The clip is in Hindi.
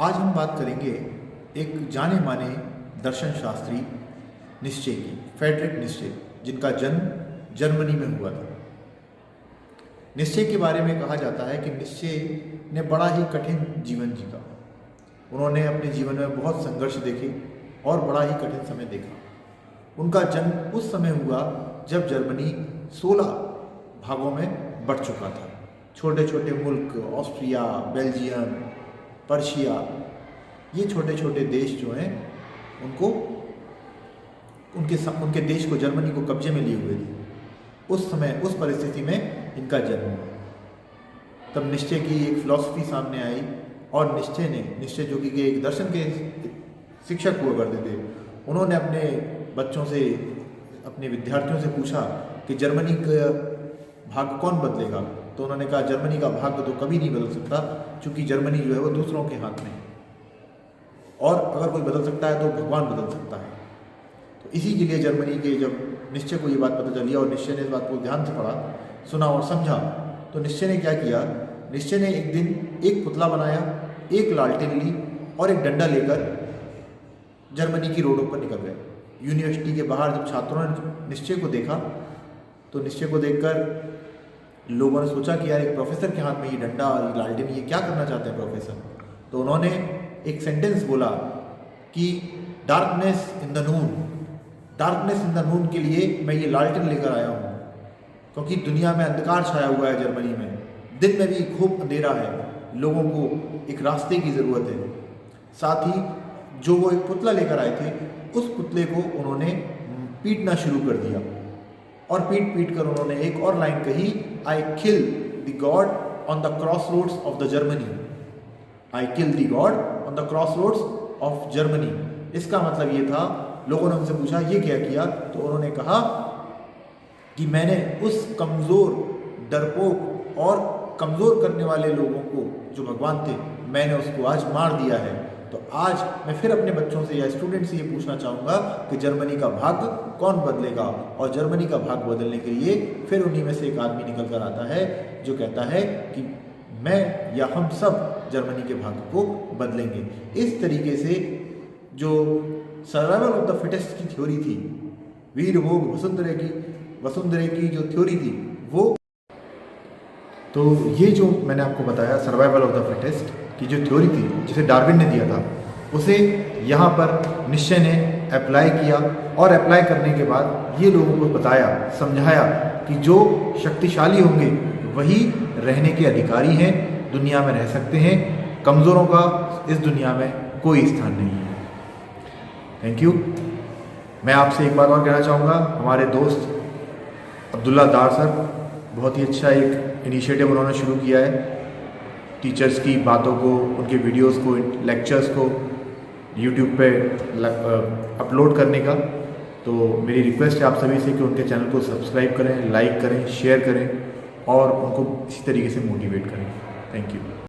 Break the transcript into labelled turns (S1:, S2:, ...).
S1: आज हम बात करेंगे एक जाने माने दर्शन शास्त्री निश्चय की, फ्रेडरिक निश्चय, जिनका जन्म जर्मनी में हुआ था। निश्चय के बारे में कहा जाता है कि निश्चय ने बड़ा ही कठिन जीवन जीता। उन्होंने अपने जीवन में बहुत संघर्ष देखे और बड़ा ही कठिन समय देखा। उनका जन्म उस समय हुआ जब जर्मनी 16 भागों में बढ़ चुका था। छोटे छोटे मुल्क ऑस्ट्रिया, बेल्जियम, पर्शिया, ये छोटे छोटे देश जो हैं उनको उनके देश को, जर्मनी को कब्जे में लिए हुए थे। उस समय उस परिस्थिति में इनका जन्म हुआ। तब निश्चय की एक फिलॉसफी सामने आई और निश्चय जो कि एक दर्शन के शिक्षक हुआ करते थे, उन्होंने अपने बच्चों से, अपने विद्यार्थियों से पूछा कि जर्मनी का भाग्य कौन बदलेगा। तो उन्होंने कहा जर्मनी का भाग्य तो कभी नहीं बदल सकता, क्योंकि जर्मनी जो है वो दूसरों के हाथ में है, और अगर कोई बदल सकता है तो भगवान बदल सकता है। तो इसी के लिए जर्मनी के जब निश्चय को ये बात पता चली और निश्चय ने इस बात को ध्यान से पढ़ा, सुना और समझा, तो निश्चय ने क्या किया, निश्चय ने एक दिन एक पुतला बनाया, एक लालटेन ली और एक डंडा लेकर जर्मनी की रोडों पर निकल गए। यूनिवर्सिटी के बाहर जब छात्रों ने निश्चय को देखा, तो निश्चय को देखकर लोगों ने सोचा कि यार एक प्रोफेसर के हाथ में ये डंडा और ये लालटेन, ये क्या करना चाहते हैं प्रोफेसर। तो उन्होंने एक सेंटेंस बोला कि डार्कनेस इन द नून के लिए मैं ये लालटेन लेकर आया हूँ, क्योंकि दुनिया में अंधकार छाया हुआ है जर्मनी में, दिन में भी खूब अंधेरा है, लोगों को एक रास्ते की ज़रूरत है। साथ ही जो वो एक पुतला लेकर आए थे, उस पुतले को उन्होंने पीटना शुरू कर दिया और पीट कर उन्होंने एक और लाइन कही, I kill the god on the crossroads of the Germany. I kill the god on the crossroads of Germany. इसका मतलब ये था, लोगों ने उनसे पूछा ये क्या किया, तो उन्होंने कहा कि मैंने उस कमज़ोर, डरपोक और कमज़ोर करने वाले लोगों को जो भगवान थे, मैंने उसको आज मार दिया है। तो आज मैं फिर अपने बच्चों से या स्टूडेंट से ये पूछना चाहूँगा कि जर्मनी का भाग्य कौन बदलेगा। और जर्मनी का भाग्य बदलने के लिए फिर उन्हीं में से एक आदमी निकल कर आता है जो कहता है कि मैं या हम सब जर्मनी के भाग्य को बदलेंगे। इस तरीके से जो सर्वाइवल ऑफ द फिटेस्ट की थ्योरी थी, वीर भोग वसुंधरे की जो थ्योरी थी, वो, तो ये जो मैंने आपको बताया सर्वाइवल ऑफ द फिटेस्ट की जो थ्योरी थी, जिसे डार्विन ने दिया था, उसे यहाँ पर निश्चय ने अप्लाई किया और अप्लाई करने के बाद ये लोगों को बताया, समझाया कि जो शक्तिशाली होंगे वही रहने के अधिकारी हैं, दुनिया में रह सकते हैं, कमज़ोरों का इस दुनिया में कोई स्थान नहीं है। Thank you. मैं आपसे एक बात और कहना चाहूँगा, हमारे दोस्त अब्दुल्ला दार सर, बहुत ही अच्छा एक इनिशिएटिव उन्होंने शुरू किया है, टीचर्स की बातों को, उनके वीडियोस को, लेक्चर्स को यूट्यूब पे अपलोड करने का। तो मेरी रिक्वेस्ट है आप सभी से कि उनके चैनल को सब्सक्राइब करें, लाइक करें, शेयर करें और उनको इसी तरीके से मोटिवेट करें। Thank you.